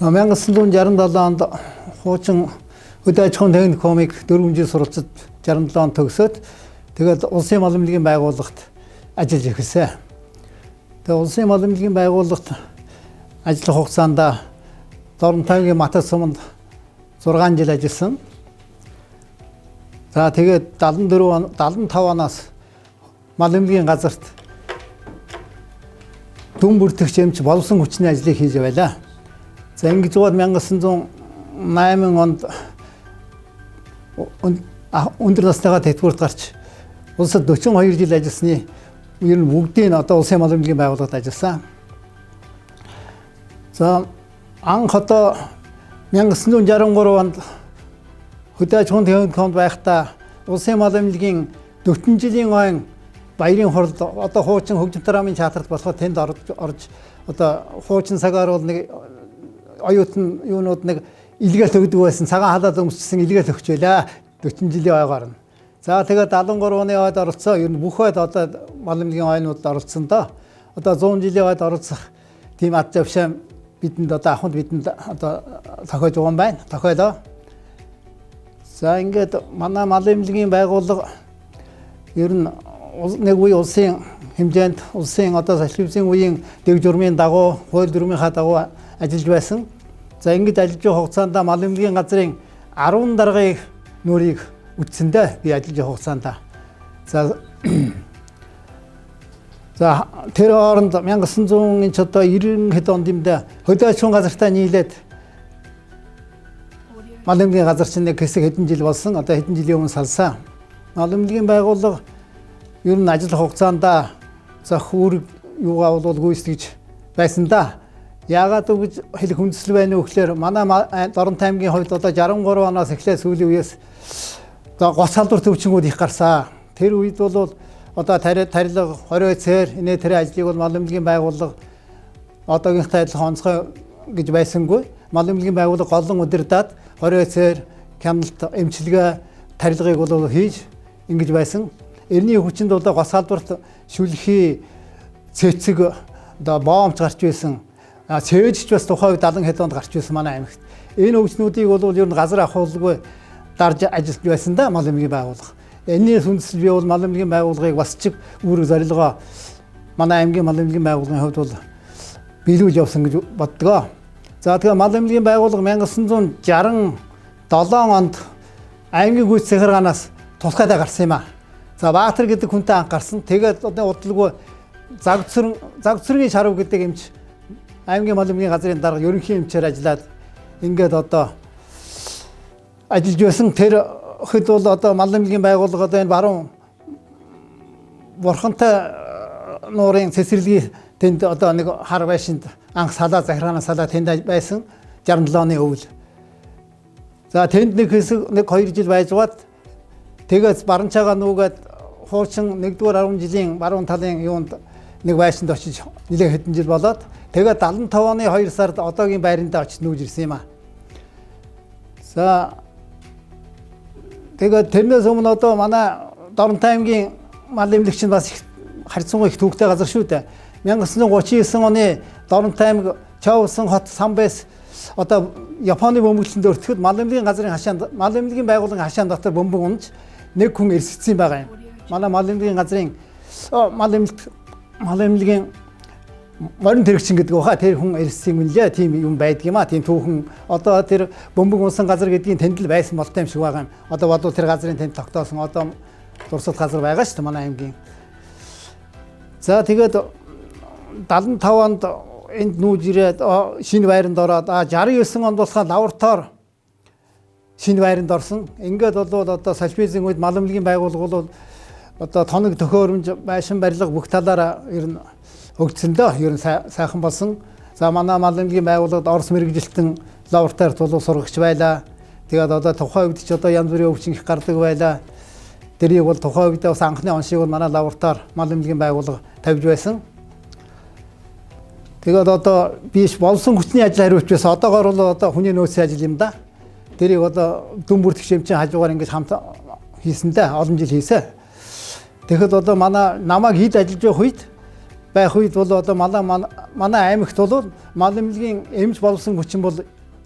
1967 онд хуучин хөдөө аж ахуйн техникумыг 4 жил суралцж 67 он төгсөөд тэгээд улсын малмилгийн байгууллагт ажиллаж эхэлсэн. Тэгээд улсын малмилгийн байгууллагт ажиллах хугацаанд Доронтойгийн Матас суманд 6 жил ажилласан. За тэгээд 75 оноос малмилгийн газарт дүн бүртгэгч эмч боловсон хүчний ажлыг хийж байлаа. За ингэж бод 1908 онд өндөр насныхаа тэтгэврт гарч улсад 42 жил ажилласны ер нь бүгдийг одоо улсын малмилгийн байгууллагад ажилласан. За анх одоо 1963 онд хөдөө аж ахуйн техникумд байхдаа улсын малмилгийн 40 жилийн ойн баярын хуралд одоо хуучин хөгжим тарамын чатарт болохоор тэнд орж одоо хуучин цагаар бол нэг оюутан юунууд нэг илгээл өгдөг байсан цагаан халаад өмссөн илгээл өгч байлаа 40 жилийн ойгоор нь. За тэгээд 73 оны ойд оролцоо ер нь бүх ойд одоо малмилгийн ойнуудад оролцсон доо. Одоо 100 жилийн ойд оролцох тийм ад завшаа бидэнд одоо ахмад бидэнд одоо тохиож байгаа юм байна. Тохиолоо. За ингээд манай малмилгийн байгууллага ер нь нэг үе улсын хэмжээнд улсын одоо салхивсын үеийн дэг журмын дагуу хууль дүрмийнхаа дагуу ажиллаж байсан. За ингэж ажиллаж байгаа хугацаанд малмилгийн газрын 10 даргыг нүрийг үтсэндээ би ажиллаж байгаа хугацаанд. За тэр хооронд 1900-ын ч одоо 90 хэд онд юмдаа хөдөө аж ахуйн газартаа нийлээд малмилгийн газар чинь нэг хэсэг хэдэн жил болсон. Одоо хэдэн жилийн өмнө салсан. Малмилгийн байгууллага ер нь ажиллах хугацаанд зах үүрэг юугаа бол гүйцэтгэж байсан да. Яагаад гэж хэлэх үндэслэл байна вэ гэхээр манай Доронтой аймгийн хувьд одоо 63 оноос эхлээд сүүлийн үеэс гоц халдвар төвчнгүүд их гарсан. Тэр үед бол одоо тарилга, хорио цээр, инээ тэр ажлыг бол малмилгийн байгууллага одоогийнхтай адилхан онцгой гэж байсангүй. Малмилгийн байгууллага голлон удирдаад хорио цээр, хяналт, эмчилгээ, тарилгыг бол хийж ингэж байсан. Эртний хүчинд одоо гоц халдварт шүлхий, цэцэг, одоо боомч гарч байсан. Цээжч бас тухайн үед 70 хэд онд гарч байсан манай аймагт. Энэ өвчнүүдийг бол ер нь газар ахуулгүй дарж ажиллаж байсан да малмилгийн байгууллага. Энэс үндэслэл би бол малмилгийн байгууллагыг бас чиг үүрэг зорилгоо манай аймгийн малмилгийн байгууллагын хувьд бол биелүүлж явсан гэж боддгоо. За тэгээ малмилгийн байгууллага 1967 онд аймгийн гүйцэтгэх захиргаанаас тусгайдаа гарсан юм а. За Баатар гэдэг хүнтэй анх гарсан. Тэгээд одоо удалгүй Загцүргийн Шарав гэдэг эмч аймгийн малмилгийн газрын дарга ерөнхий эмчээр ажиллаад ингээд одоо ажиллаж байсан. Тэр хэд бол одоо малмилгийн байгууллага одоо энэ баруун бурхантай нуурын цэцэрлэгийн тэнд одоо нэг хар байшинд анх салаа захиргаанаас салаа тэнд байсан 67 оны өвөл. За тэнд нэг хэсэг нэг 2 жил байжгаад тэгээд баранчаагаа нүүгээд хуучин 1-р 10 жилийн баруун талын юунд нэг байшинд очиж нэлээд хэдэн жил болоод тэгээд 75 оны 2 сард одоогийн байрандаа очиж нүүж ирсэн юм а. За тэгээд тэрнээс өмнө одоо манай Доронтой аймгийн малмилэгч нь бас харьцангуй их төвөгтэй газар шүү дээ. 1939 оны Доронтой аймаг Чоусан хот Самбэс одоо Японы бөмбөглөлтөнд өртөхөд малмилгийн газрын хашаанд малмилгийн байгууллагын хашаан дотор бөмбөг унаж нэг хүн эрсэлсэн байгаа юм. Манай малмилгийн газрын малмилгийн морин тэрэгчин гэдэг баха тэр хүн эрссэн юм лээ. Тийм юм байдаг юм а. Тийм түүхэн одоо тэр бөмбөг унсан газар гэдгийг тэнд л байсан болтой юм шиг байгаа юм. Одоо бодвол тэр газрын тэнд тогтоосон одоо дурсгалт газар байгаа шүү дээ манай аймгийн. За тэгээд 75 онд энд нүүж ирээд шинэ байранд ороод 69 онд болохоор лавртоор шинэ байранд орсон. Ингээд бол одоо салфизийн үед малмилгийн байгууллага бол одоо тоног төхөөрөмж, байшин барилга бүх талаараа ер нь хөгжсөндөө ер нь сайхан болсон. За манай малмилгийн байгууллагад Орос мэргэжилтэн лавртаар тулуу сургагч байлаа. Тэгээд одоо тухайн үед ч одоо янз бүрийн өвчин их гардаг байлаа. Тэрийг бол тухайн үед бас анхны оншийг бол манай лавртаар малмилгийн байгууллага тавьж байсан. Тэгээд одоо биш болсон хүчний ажил хариуч байсан. Одоогоор бол одоо хүний нөөцийн ажил юм да. Тэрийг одоо дүн бүртгэгч эмчийн хажуугаар ингэж хамт хийсэн дээ. Олон жил хийсэн. Тэгэхэд одоо манай намайг хэд ажиллаж байх үед байх үед бол одоо манай аймагт бол мал эмнэлгийн эмч боловсон хүчин бол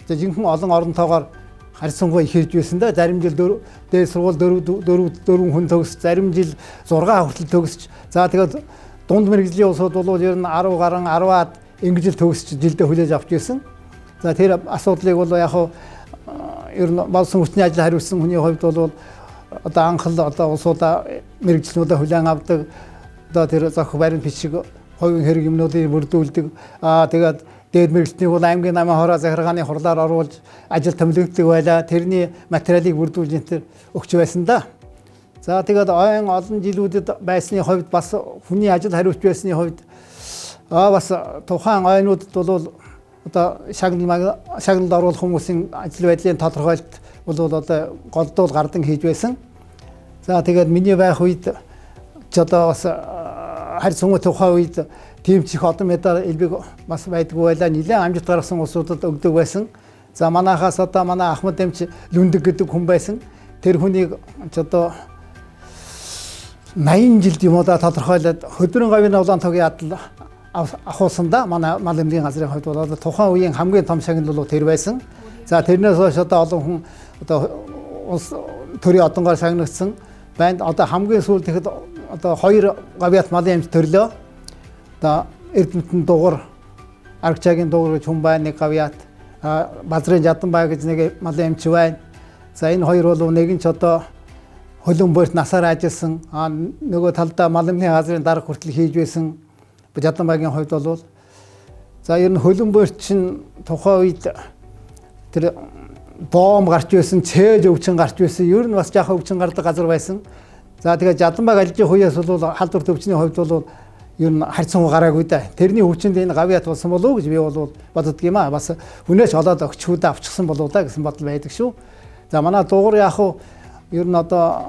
жинхэнэ олон оронтойгоор харьцангуй их ирж байсан да. Зарим жил дээд сургууль 4 хүн төгсөж, зарим жил 6 хүртэл төгсөж. За тэгээд дунд мэргэжлийн улсууд бол ер нь 10 гаруй 10-аад ингэж л төгсөж жилдээ хүлээж авч байсан. За тэр асуудлыг бол яг ер нь болсон хүчний ажил хариуцсан хүний хувьд бол одоо анхал одоо улсуудаа мэргэжлүүдээ хүлээн авдаг. Одоо тэр зохих баримт бичиг хувийн хэрэг юмнуудыг бүрдүүлдэг. Тэгээд дээд мэргэжлийг бол аймгийн намын хороо захиргааны хурлаар оруулж ажил томилогддог байлаа. Тэрний материалыг бүрдүүлж энэ өгч байсан да. За тэгээд олон жилүүдэд байсны хувьд бас хүний ажил хариуцж байсны хувьд бас тухайн ойнуудад бол одоо шагналд оруулах хүмүүсийн ажил байдлын тодорхойлолт бол одоо голдуул гардан хийж байсан. За тэгээд миний байх үед ч одоо бас харьцангуй тухайн үед тэмчих одон медаль элбэг бас байдгүй байлаа. Нэлээд амжилт гаргасан улсуудад өгдөг байсан. За манайхаас одоо манай Ахмад эмч Лүндэг гэдэг хүн байсан. Тэр хүнийг одоо 80 жилд юм уу да тодорхойлоод хөдөрөн говийн улаан тогийн адал авахулсан да. Манай мал эмнэлгийн газрын хувьд бол тухайн үеийн хамгийн том шагнал бол тэр байсан. За тэрнээс хойш одоо олон хүн одоо улс төрийн одонгоор шагнагдсан байна. Одоо хамгийн сүүлд тэгэхэд одоо 2 говьят малын эмч төрлөө. Одоо Эрдэмтэн дугур, Аргачаагийн дугур гэж хүн байна, нэг говьят. Базрын Жаданбай гэж нэг малын эмч байна. За энэ хоёр бол нэг нь ч одоо хөлөн борт насаар ажилласан. Нөгөө талдаа мал эмнэлгийн газрын дарга хүртэл хийж байсан. Жаданбайгийн хувьд бол за ер нь хөлөн борт чинь тухайн үед тэр боом гарч байсан, цээж өвчин гарч байсан. Ер нь бас жаахан өвчин гардаг газар байсан. За тэгээд Жаданбайг ажиллах үеэс бол халдвар төвчний хувьд бол ер нь харьцангуй гараагүй да. Тэрний хүчинд энэ говьят болсон болов уу гэж би бол боддог юм аа. Бас хүнээч олоод өгчхүүдээ авчихсан болов да гэсэн бодол байдаг шүү. За манай дугур яг ер нь одоо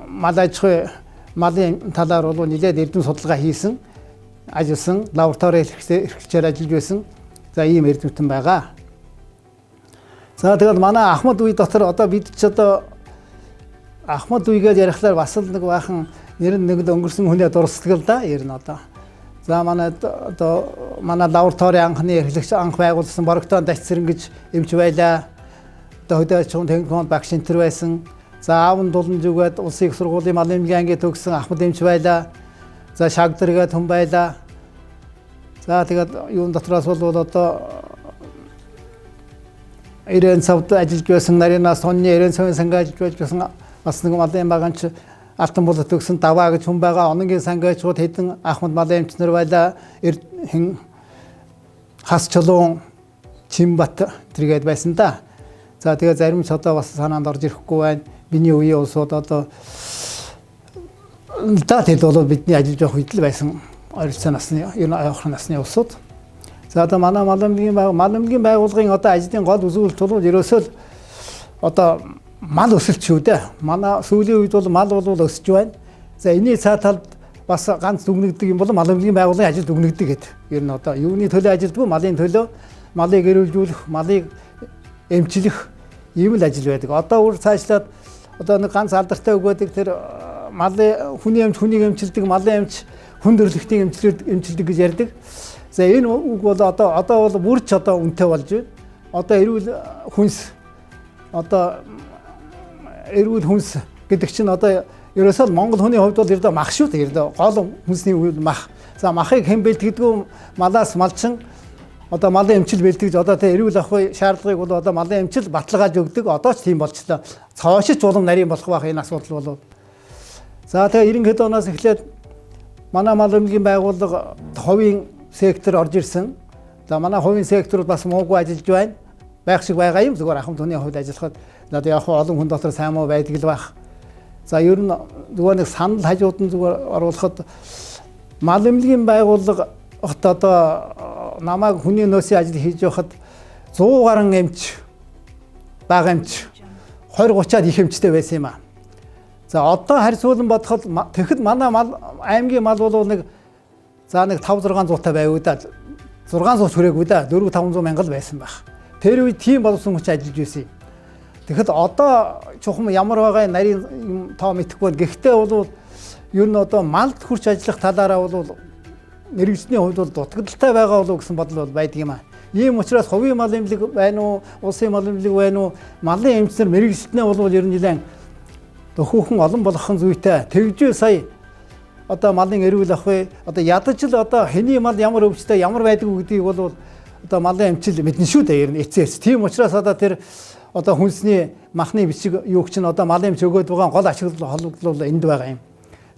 мал аж ахуй малын талаар бол нэлээд эрдэм судалгаа хийсэн, ажилласан, лаборатори эрхлэгчээр ажиллаж байсан. За ийм эрдэмтэн байгаа. За тэгээд манай Ахмад үе дотор одоо бид ч одоо Ахмад үегээд ярихлаар бас л нэг баахан нэр нэг өнгөрсөн хүнээ дурсдаг л да ер нь одоо. За манай лаборатори анхны эрхлэгч анх байгуулсан Борогтон Дачцэрэн гэж эмч байлаа. Одоо хөдөөж техникумд багш энтер байсан. За аав нь Дулан зүгээд улсын их сургуулийн мал эмнэлгийн анги төгссөн Ахмад эмч байлаа. За Шагдэр гээд хүн байлаа. За тэгээд юун дотроос бол одоо 90 цавд ажиллаж байсан нарийнаас сонны 90 цавын сангаа ажиллаж байсан бас нэг малын баганч Алтан болот төгсөн Даваа гэж хүн байгаа. Ононгийн сангайчууд хэдэн Ахмад малын эмчнэр байлаа. Хас чулуун Чимбат тэргээд байсан да. За тэгээ зарим ч одоо бас санаанд орж ирэхгүй байна. Миний үеийн улсууд одоо тэд бол бидний ажиллаж явах үед л байсан ойролцоо насны ер нь охин насны улсууд. За одоо манай мал эмнэлгийн байгууллагын одоо ажлын гол үзүүлэлт бол ерөөсөө л одоо мал өсөлт шүү дээ. Манай сүүлийн үед бол мал бол өсөж байна. За энэний цаа талд бас ганц дүгнэгдэг юм бол мал эмнэлгийн байгууллагын ажил дүгнэгдэг гэдэг. Ер нь одоо юуны төлөө ажилдгүй малын төлөө малыг эрүүлжүүлэх, малыг эмчлэх ийм л ажил байдаг. Одоо өөр цаашлаад одоо нэг ганц алдартай өгөөдөг тэр малын хүний эмч хүнийг эмчилдэг, малын эмч хүн дөрлөختийн эмчилдэг гэж ярьдаг. За энэ үг бол одоо бол бүр ч одоо үнэтэй болж байна. Одоо эрүүл хүнс гэдэг чинь одоо ерөөсөө Монгол хүний хувьд бол ердөө мах шүү дээ. Ердөө гол хүнсний үйл мах. За махыг хэн бэлтгэдэггүй малаас малчин одоо малын эмчил бэлтгэж одоо тэ эрүүл авахын шаардлагыг бол одоо малын эмчил баталгааж өгдөг. Одоо ч тийм болчихлоо. Цоошич улам нарийн болох байх энэ асуудал бол. За тэгээ 90-ад оноос эхлээд манай мал эмнэлгийн байгууллага хувийн сектор орж ирсэн. За манай хувийн сектор бас муугүй ажиллаж байна. Байх шиг байгаа юм. Зүгээр ахмад хүний хувьд ажиллахад надад яг олон хүн дотор сайн муу байдаг л байх. За ер нь зүгээр нэг санал хажууд нь зүгээр оруулахад мал эмнэлгийн байгууллага одоо намайг хүний нөөцийн ажил хийж явахад 100 гаруй эмч, бага эмч, 20-30-аад их эмчтэй байсан юм аа. За одоо харьцуулан бодоход тэгэхэд манай аймгийн мал бол нэг 5-600 байв да. 600 хүрээгүй да. 400-500 мянган л байсан байх. Тэр үед тийм болсон хүч ажиллаж байсан юм. Тэгэхэд одоо чухам ямар байгаа нарийн тоо мэдэхгүй бол гэхдээ бол ер нь одоо малд хурц ажиллах талаараа бол мэрэгжлийн хувьд бол дутагдaltaй байгаа болов гэсэн бодол бол байдаг юм аа. Ийм учраас хувийн мал эмнэлэг байна уу, улсын мал эмнэлэг байна уу, малын эмчнэр мэрэгжлэнээ бол ер нь нэлээд хүүхэн олон болгохон зүйтэй. Тэгжээ сая одоо малын эрүүл ахуй одоо ядаж л одоо хэний мал ямар өвчтэй ямар байдаг гэдгийг бол одоо малын эмчил мэднэ шүү дээ ер нь эцээс. Тийм учраас одоо тэр одоо хүнсний махны бичиг юу ч н одоо малын эмч өгөөд байгаа гол ашиглал холбогдол энд байгаа юм.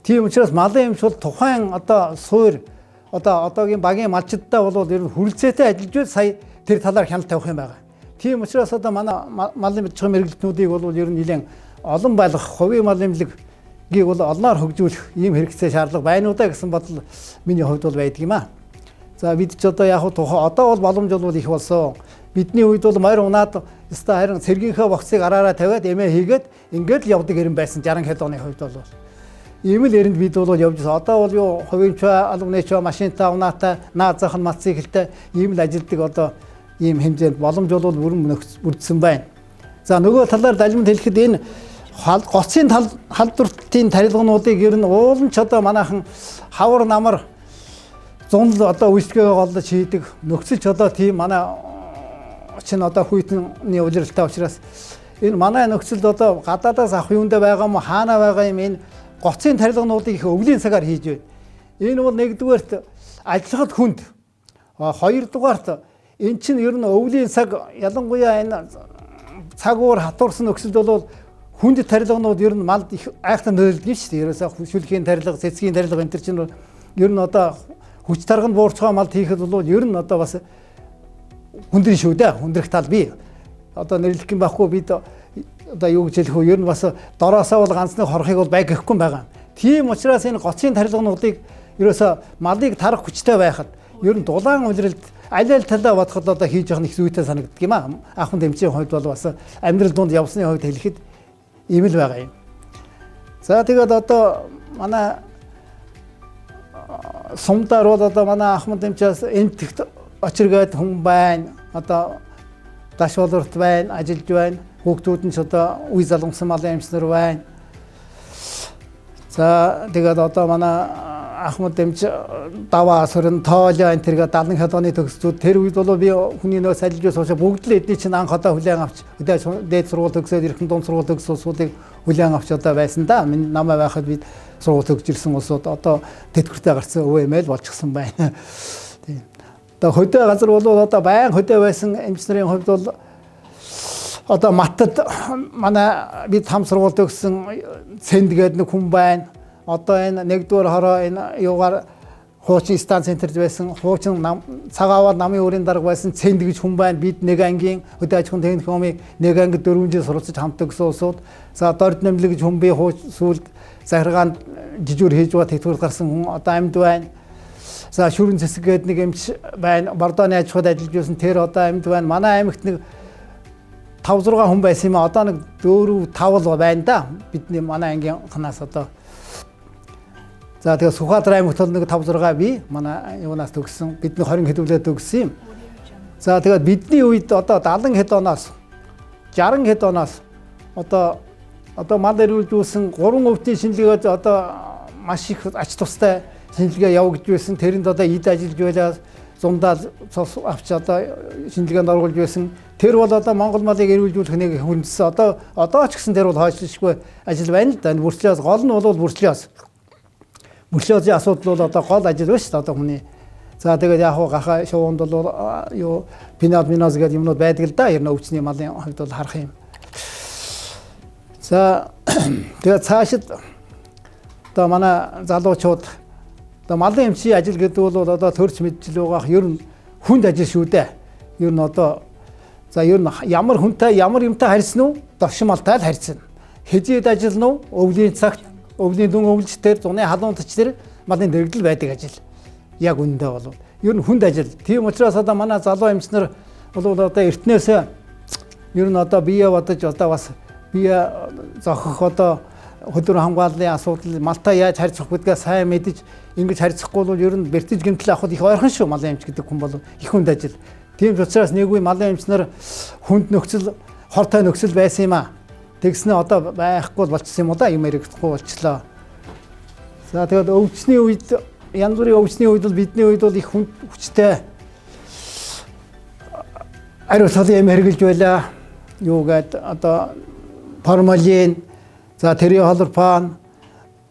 Тийм учраас малын эмч бол тухайн одоо суур одоогийн багийн малчдтай бол ер нь хүрлцээтэй ажиллаж байл сая тэр талаар хяналт тавих юм байгаа. Тийм учраас одоо манай малын бичгийн мэрэгчлүүдийг бол ер нь нэлээд олон байлгах хувийн мал эмнэлэгийг бол олноор хөгжүүлэх ийм хэрэгцээ шаардлага байна уу да гэсэн бодол миний хувьд бол байдаг юм аа. За бид ч одоо яг одоо бол боломж бол их болсон. Бидний үед бол морь унаад өстой харин цэргийнхээ богцыг араараа тавиад эмээ хийгээд ингээд л явдаг хэрэм байсан 60 хэд оны хувьд бол. Ийм л эрэнд бид бол явж байгаа. Одоо бол юу хувийн албаны машинтай унаатай наад зах нь мац циклтэй ийм л ажилдаг одоо ийм хэмжээнд боломж бол бүрэн бүрдсэн байна. За нөгөө талаар далимд хэлэхэд энэ гоцын халдвартын тарилгануудыг ер нь уулын ч одоо манайхан хавар намар зунл одоо үйлчлэгээ голдож хийдэг нөхцөл ч одоо тийм манай чинь одоо хүйтний улиралтай учраас энэ манай нөхцөлд одоо гадаадаас авах юундэ байгаа юм хаана байгаа юм энэ гоцын тарилгануудыг их өвлийн цагаар хийж байна. Энэ бол нэгдүгээрт ажиллахад хүнд. Хоёрдугаарт эн чинь ер нь өвлийн цаг ялангуяа энэ цаг уур хатуурсан нөхцөлд бол хүнд тарилганууд ер нь малд их айхтан нөлөөлдөг шүү дээ. Ерөөсөө шүлхийн тарилга, цэцгийн тарилга энэ төр чинь ер нь одоо хүч тарганд буурцгаа малд хийхэд бол ер нь одоо бас хүндрэн шүү дээ. Хүндрэх тал бий. Одоо нэрлэх юм байхгүй бид одоо юу гэж хэлэх вэ? Ер нь бас дороосоо бол ганцны хорхыг бол бай гэхгүй байгаа. Тийм учраас энэ гоцын тарилгануудыг ерөөсөө малыг тарах хүчтэй байхад ер нь дулаан улиралд аль талаа бодоход одоо хийж явах нь их зүйтэй санагддаг юм аа. Ахмад эмчийн хувьд бол бас амьдрал донд явсны хувьд хэлэхэд ийм л байгаа юм. За тэгээд одоо манай сумдаар бол одоо манай ахмад эмчээс энэ тэгт очиргээд хүн байна. Одоо даш болорт байна, ажиллаж байна. Хүүхдүүд нь ч одоо үе залгамсан малын эмчнэр байна. За тэгээд одоо манай ахмад эмч даваа сөрөн тоолоо энэ тэргээ 70 хэд оны төгсчүүд тэр үед бол би хүний нөөц ажиллаж сууж бүгд л эдний чинь анх одоо хүлээн авч дээд сургууль төгсөөд эрхэм дунд сургууль төгссөн улсуудыг хүлээн авч одоо байсан да. Минь намайг байхад бид сургууль төгсжилсэн улсууд одоо тэтгэвртэй гарсан өвөө эмээл болчихсон байна. Тийм. Одоо хөдөө газар бол одоо баян хөдөө байсан эмчнэрийн хувьд бол одоо Маттад манай бид хам сургууль төгссөн Цэнд гэдэг нэг хүн байна. Одоо энэ нэгдүгээр хороо энэ юугаар хуучин станц центрд байсан хуучин цагаавар намын өрийн дарга байсан Цэнд гэж хүн байна. Бид нэг ангийн хөдөө аж ахуйн техникумыг нэг ангид 4 жил суралцж хамт төгссөн улсууд. За дорд нэмлэг гэж хүн би сүүлд захиргаанд жижүүр хийж байгаа тэтгэврт гарсан хүн одоо амьд байна. За шүрэн цэсэг гэдэг нэг эмч байна. Бордооны аж ахуйд ажиллаж байсан тэр одоо амьд байна. Манай аймагт нэг 5-6 хүн байсан юм а одоо нэг 4-5 л байна да. Бидний манай ангийнхнаас одоо. За тэгээ Сүхбаатар аймагт бол нэг 5-6 би манай юунаас төгссөн. Бидний 20 хэдүүлээд төгссөн юм. За тэгээд бидний үед одоо 70 хэд оноос 60 хэд оноос одоо мал эрүүлжүүлсэн 3 өвтийн шинжилгээд одоо маш их ач тустай шинжилгээ явагдж байсан. Тэрэнд одоо эд ажиллаж байлаа зундаа цус авч одоо шинжилгээнд оргуулж байсан. Тэр бол одоо Монгол малыг эрүүлжүүлэх нэг хүндсэн. Одоо ч гэсэн тэр бол хойшлшгүй ажил байна л да. Бүрчлээс гол нь бол бүрчлээсийн асуудал бол одоо гол ажил байна шүү дээ одоо хүний. За тэгээд яг гахаа шувуунд бол юу пиназ гэдэг юмнууд байдаг л да. Ер нь өвчний малын хувьд бол харах юм. За тэгээд цаашид одоо манай залуучууд одоо малын эмчийн ажил гэдэг бол одоо төрч мэдчил байгаа ер нь хүнд ажил шүү дээ. Ер нь одоо за ер нь ямар хүнтэй ямар юмтай харьцсан уу? Довшмалтай л харьцсан. Хэзээд ажиллана уу? Өвлийн цагт, өвлийн дүн өвлөлтээр, зуны халуунтч тэр малын дэргэдэл байдаг ажил. Яг үндэ бол ер нь хүнд ажил. Тийм учраас одоо манай залуу эмчнэр бол одоо эртнээсээ ер нь одоо бие бодож одоо бас бие зохих одоо хөдөр хамгааллын асуудал малтай яаж харьцах гэдгээ сайн мэдэж ингэж харьцахгүй бол ер нь бэртэж гэмтэл авахд их ойрхон шүү малын эмч гэдэг хүн бол их хүнд ажил. Тийм учраас нэг үе малын эмчнэр хүнд нөхцөл хортой нөхцөл байсан юм а. Тэгснэ одоо байхгүй болчихсон юм уу да юм ярихгүй болчлоо. За тэгээд өвчний үед янз бүрийн өвчний үед бол бидний үед бол их хүчтэй ариу цолын юм хэрэгжилж байлаа. Юу гээд одоо формалин, за триохлорпан,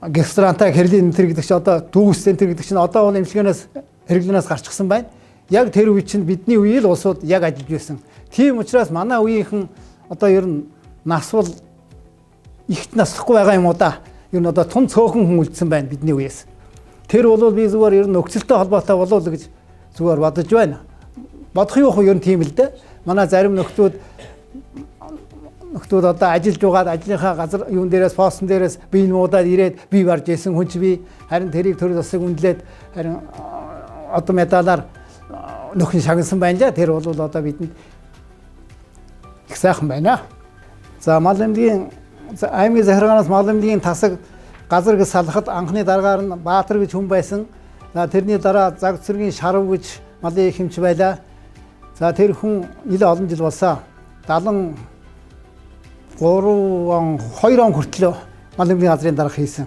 гекстрантаг хэрлийн энэ гэдэг чинь одоо дүүс энэ гэдэг чинь одоо бол эмчилгээнээс хэрэглэнээс гарчихсан байна. Яг тэр үе чинь бидний үеийн улсууд яг ажиллаж байсан. Тийм учраас манай үеийнхэн одоо ер нь насвал ихт наслахгүй байгаа юм уу да. Ер нь одоо тун цөөхөн хүн үлдсэн байна бидний үеэс. Тэр бол би зүгээр ер нь нөхцөлтэй холбоотой болов уу гэж зүгээр бодож байна. Бодох юм уу ер нь тийм л дээ. Манай зарим нөхдүүд одоо ажиллаж байгаа ажлынхаа газар юун дээрээс постн дээрээс бие нуудаад ирээд бие барж исэн хүн чи би харин тэрийг төр засаг үнэлээд харин одоо медалаар нөхөн шагнасан байна лээ. Тэр бол одоо бидэнд их сайхан байна. За мал эмнэлгийн аймгийн захиргаанаас мал эмнэлгийн тасаг газар гэж салахад анхны дараагаар нь Баатар гэж хүн байсан. За тэрний дараа Заг цэргийн Шарав гэж малын их эмч байлаа. За тэр хүн нэлээд олон жил болсон. 73 он 2 он хүртэл мал эмнэлгийн газрын дарга хийсэн.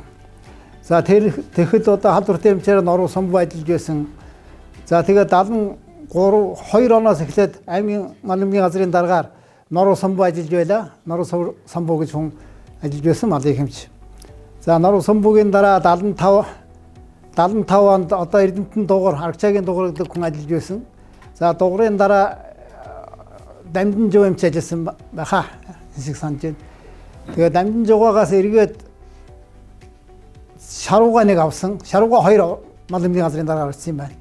За тэгэхэд одоо халдвартай эмчээр Норуу Самбуу ажиллаж байсан. За тэгээд 73 2 оноос эхлээд аймгийн мал эмнэлгийн газрын даргаар Норуу Самбуу ажиллаж байлаа. Норуу Самбуу гэж хүн ажиллаж байсан малын их эмч. За Норуу Самбуугийн дараа 75 онд одоо Эрдэмтэн дугуур Аргачаагийн дугуур гэдэг хүн ажиллаж байсан. За дугуурын дараа Дамжин жоо эмч ажилласан байхаа хэсэг санаж байна. Тэгээд Дамжин жуугаас эргээд Шарууга нэг авсан. Шарууга 2 мал эмнэлгийн газрын дараагаар ирсэн юм байна.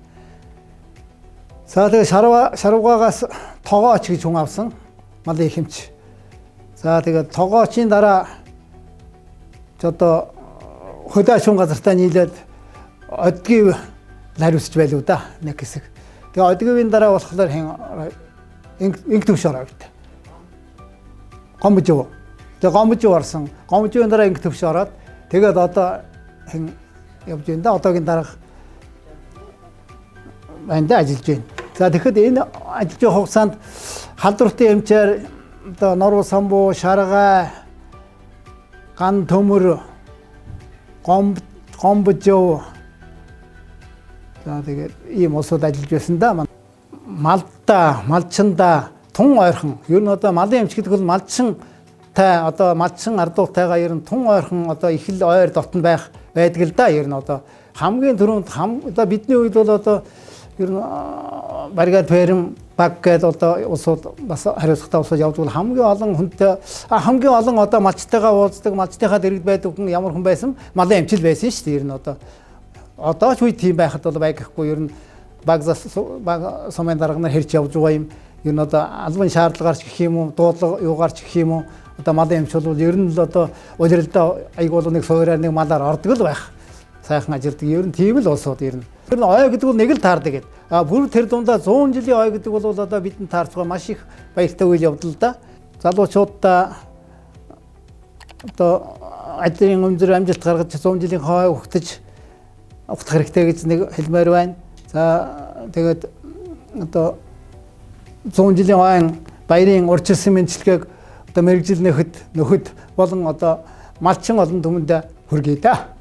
За тэгээд Шаруугаас Тогооч гэж хүн авсан. Малын их эмч. За тэгээд Тогоочийн дараа одоо хөдөөшин газартаа нийлээд Одгийн хариуцж байлуу да нэг хэсэг. Тэгээ Одгийн дараа болохоор инг төвш ороод. Гомжоо. Тэгээ Гомжоо орсон. Гомжийн дараа инг төвш ороод тэгээд одоо явж байна да. Одоогийн дараа банда ажиллаж байна. За тэгэхэд энэ ажиллаж хугацаанд халдвартай эмчээр одоо Норуу Самбуу, Шаргай, Ган төмөр, Гомбожоо. За тэгээд ийм улсууд ажиллаж байсан да. Малда, малчинда тун ойрхон. Ер нь одоо малын эмч гэдэг бол малчинтай одоо малчин ардуутайгаа ер нь тун ойрхон одоо их л ойр дотн байдаг л да. Ер нь одоо хамгийн түрүүнд одоо бидний үед бол одоо ер нь Баригад Ферм баг гэдэг одоо улсууд бас хариуцлагатай улсууд явдаг бол хамгийн олон хүнтэй хамгийн олон одоо малчтайгаа уулздаг, малчтайхаа дэргэд байдаг хүн ямар хүн байсан? Малын эмчил байсан шүү дээ. Ер нь одоо ч үе тийм байхад бол бай гэхгүй ер нь баг сумын дарганаар хэрч явж байгаа юм. Ер нь одоо албан шаардлагаарч гэх юм уу, дуудлага юугаарч гэх юм уу, одоо малын эмч бол ер нь л одоо улиралдаа айгуул нэг суураар нэг малаар ордог л байх. Сайхан ажилдаг. Ер нь тийм л улсууд ер нь. Тэр нь ой гэдэг бол нэг л таардаг гэдэг. Бүр тэр дундаа 100 жилийн ой гэдэг бол одоо бидэнд таарч байгаа маш их баяртай үйл явдал да. Залуучуудаа одоо ажлын өмдөр амжилт гаргаж 100 жилийн хой ухтаж ухтах хэрэгтэй гэж нэг хэлмээр байна. За тэгээд одоо 100 жилийн хойн баярын урьдчилсан мэндчилгээг одоо мэрэгжил нөхөд болон одоо малчин олон түмэнд хүргэе да.